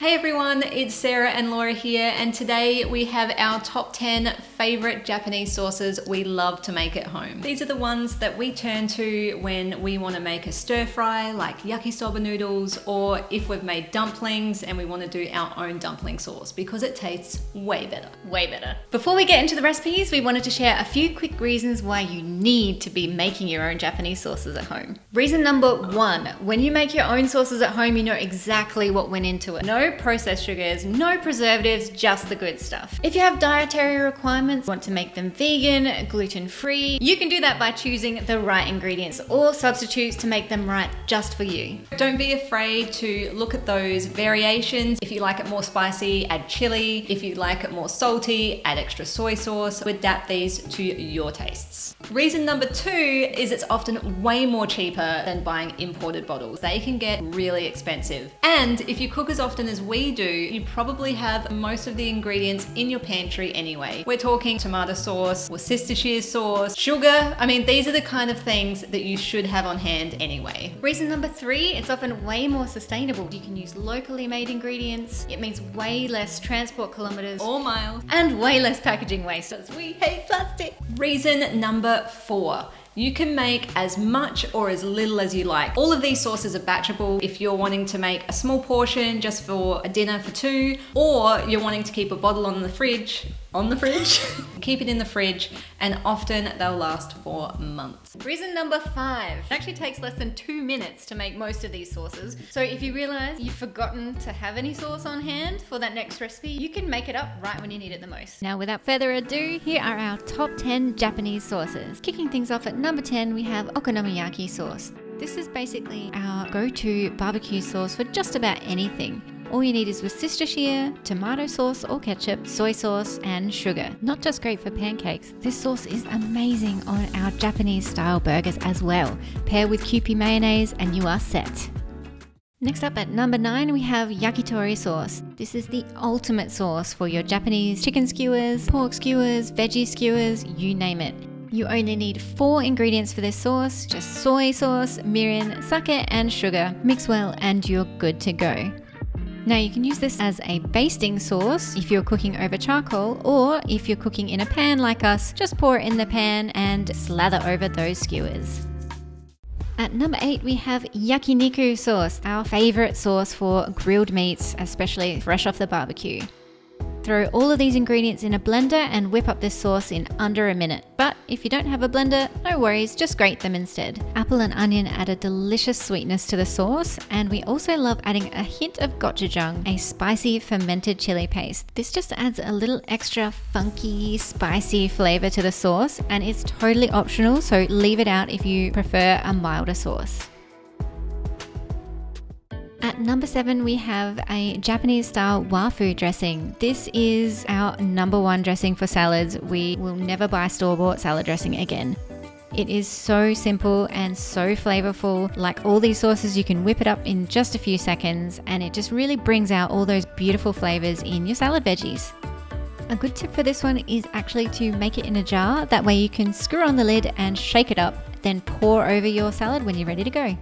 Hey everyone, it's Sarah and Laura here, and today we have our top 10 favorite Japanese sauces we love to make at home. These are the ones that we turn to when we want to make a stir fry like yakisoba noodles, or if we've made dumplings and we want to do our own dumpling sauce because it tastes way better. Way better. Before we get into the recipes, we wanted to share a few quick reasons why you need to be making your own Japanese sauces at home. Reason number 1, when you make your own sauces at home, you know exactly what went into it. No processed sugars, no preservatives, just the good stuff. If you have dietary requirements, want to make them vegan, gluten-free, you can do that by choosing the right ingredients or substitutes to make them right just for you. Don't be afraid to look at those variations. If you like it more spicy, add chili. If you like it more salty, add extra soy sauce. Adapt these to your tastes. Reason number 2 is it's often way more cheaper than buying imported bottles. They can get really expensive. And if you cook as often as we do, you probably have most of the ingredients in your pantry anyway. We're talking tomato sauce, Worcestershire sauce, sugar. I mean, these are the kind of things that you should have on hand anyway. Reason number 3, it's often way more sustainable. You can use locally made ingredients. It means way less transport kilometers or miles and way less packaging waste, as we hate plastic. Reason number 4. You can make as much or as little as you like. All of these sauces are batchable if you're wanting to make a small portion just for a dinner for 2, or you're wanting to keep a bottle on the fridge, keep it in the fridge, and often they'll last for months. Reason number 5, it actually takes less than 2 minutes to make most of these sauces. So if you realize you've forgotten to have any sauce on hand for that next recipe, you can make it up right when you need it the most. Now, without further ado, here are our top 10 Japanese sauces. Kicking things off at number 10, we have Okonomiyaki sauce. This is basically our go-to barbecue sauce for just about anything. All you need is Worcestershire, tomato sauce or ketchup, soy sauce, and sugar. Not just great for pancakes, this sauce is amazing on our Japanese style burgers as well. Pair with Kewpie mayonnaise and you are set. Next up at number 9, we have Yakitori sauce. This is the ultimate sauce for your Japanese chicken skewers, pork skewers, veggie skewers, you name it. You only need 4 ingredients for this sauce, just soy sauce, mirin, sake, and sugar. Mix well and you're good to go. Now you can use this as a basting sauce if you're cooking over charcoal, or if you're cooking in a pan like us, just pour it in the pan and slather over those skewers. At number 8, we have Yakiniku sauce, our favorite sauce for grilled meats, especially fresh off the barbecue. Throw all of these ingredients in a blender and whip up this sauce in under a minute. But if you don't have a blender, no worries, just grate them instead. Apple and onion add a delicious sweetness to the sauce, and we also love adding a hint of gochujang, a spicy fermented chili paste. This just adds a little extra funky, spicy flavor to the sauce, and it's totally optional, so leave it out if you prefer a milder sauce. At number 7, we have a Japanese style Wafu dressing. This is our number 1 dressing for salads. We will never buy store-bought salad dressing again. It is so simple and so flavorful. Like all these sauces, you can whip it up in just a few seconds, and it just really brings out all those beautiful flavors in your salad veggies. A good tip for this one is actually to make it in a jar. That way you can screw on the lid and shake it up, then pour over your salad when you're ready to go.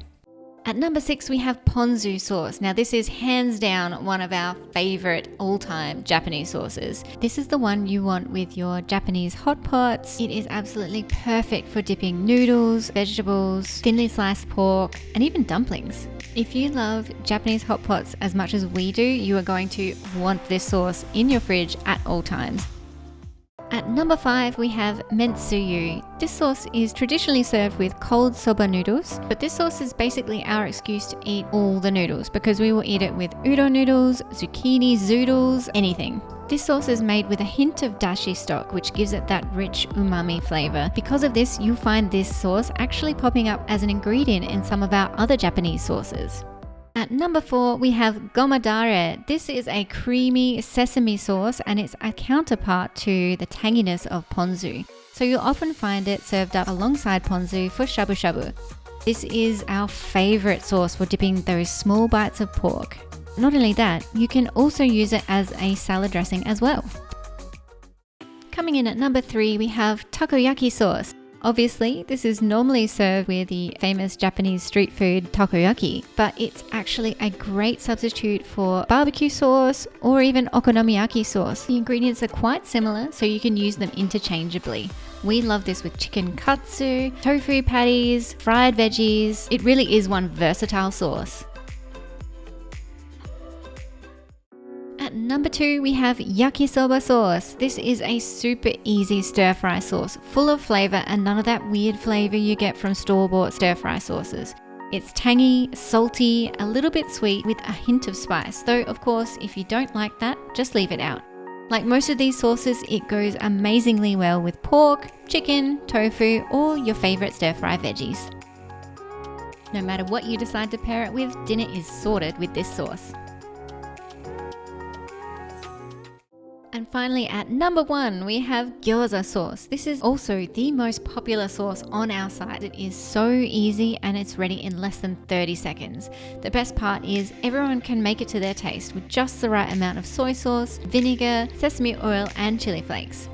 At number 6, we have Ponzu sauce. Now this is hands down one of our favorite all-time Japanese sauces. This is the one you want with your Japanese hot pots. It is absolutely perfect for dipping noodles, vegetables, thinly sliced pork, and even dumplings. If you love Japanese hot pots as much as we do, you are going to want this sauce in your fridge at all times. At number 5, we have Mentsuyu. This sauce is traditionally served with cold soba noodles, but this sauce is basically our excuse to eat all the noodles because we will eat it with udon noodles, zucchini zoodles, anything. This sauce is made with a hint of dashi stock, which gives it that rich umami flavor. Because of this, you'll find this sauce actually popping up as an ingredient in some of our other Japanese sauces. At number 4, we have Goma Dare. This is a creamy sesame sauce, and it's a counterpart to the tanginess of Ponzu. So you'll often find it served up alongside Ponzu for shabu shabu. This is our favorite sauce for dipping those small bites of pork. Not only that, you can also use it as a salad dressing as well. Coming in at number 3, we have Takoyaki sauce. Obviously, this is normally served with the famous Japanese street food takoyaki, but it's actually a great substitute for barbecue sauce or even okonomiyaki sauce. The ingredients are quite similar, so you can use them interchangeably. We love this with chicken katsu, tofu patties, fried veggies. It really is one versatile sauce. At number 2, we have Yakisoba sauce. This is a super easy stir-fry sauce, full of flavor and none of that weird flavor you get from store-bought stir-fry sauces. It's tangy, salty, a little bit sweet with a hint of spice, though of course if you don't like that, just leave it out. Like most of these sauces, it goes amazingly well with pork, chicken, tofu, or your favorite stir-fry veggies. No matter what you decide to pair it with, dinner is sorted with this sauce. And finally, at number 1, we have Gyoza sauce. This is also the most popular sauce on our site. It is so easy and it's ready in less than 30 seconds. The best part is everyone can make it to their taste with just the right amount of soy sauce, vinegar, sesame oil, and chili flakes.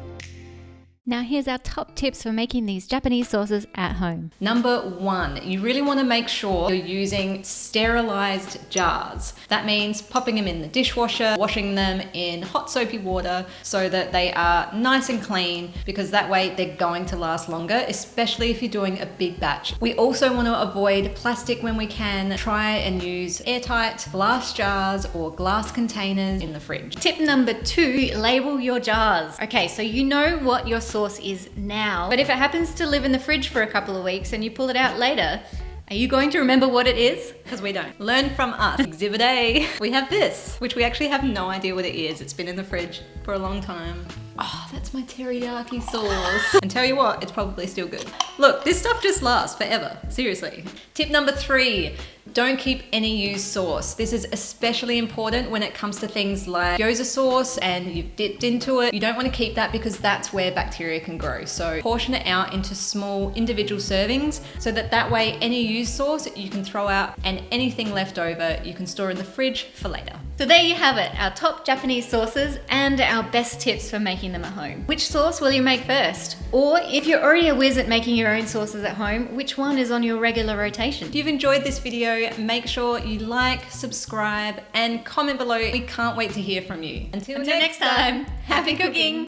Now here's our top tips for making these Japanese sauces at home. Number 1, you really want to make sure you're using sterilized jars. That means popping them in the dishwasher, washing them in hot soapy water so that they are nice and clean, because that way they're going to last longer, especially if you're doing a big batch. We also want to avoid plastic when we can. Try and use airtight glass jars or glass containers in the fridge. Tip number 2, label your jars. Okay, so you know what your sauce is now, but if it happens to live in the fridge for a couple of weeks and you pull it out later, are you going to remember what it is? Because we don't. Learn from us. Exhibit A, we have this, which we actually have no idea what it is. It's been in the fridge for a long time. Oh, that's my teriyaki sauce. And tell you what, it's probably still good. Look, this stuff just lasts forever. Seriously. Tip number 3, don't keep any used sauce. This is especially important when it comes to things like gyoza sauce and you've dipped into it. You don't want to keep that because that's where bacteria can grow. So portion it out into small individual servings so that way any used sauce you can throw out and anything left over you can store in the fridge for later. So there you have it, our top Japanese sauces and our best tips for making them at home. Which sauce will you make first? Or if you're already a whiz at making your own sauces at home, which one is on your regular rotation? If you've enjoyed this video, make sure you like, subscribe, and comment below. We can't wait to hear from you. Until next time, happy cooking!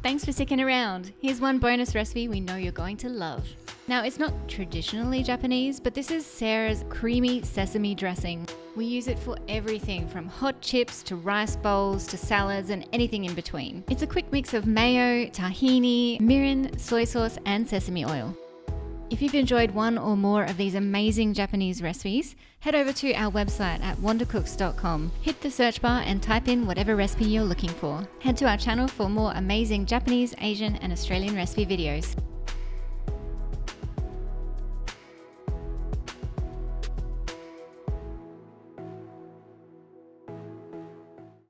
Thanks for sticking around. Here's one bonus recipe we know you're going to love. Now, it's not traditionally Japanese, but this is Sarah's creamy sesame dressing. We use it for everything from hot chips to rice bowls to salads and anything in between. It's a quick mix of mayo, tahini, mirin, soy sauce, and sesame oil. If you've enjoyed one or more of these amazing Japanese recipes, head over to our website at wandercooks.com. Hit the search bar and type in whatever recipe you're looking for. Head to our channel for more amazing Japanese, Asian, and Australian recipe videos.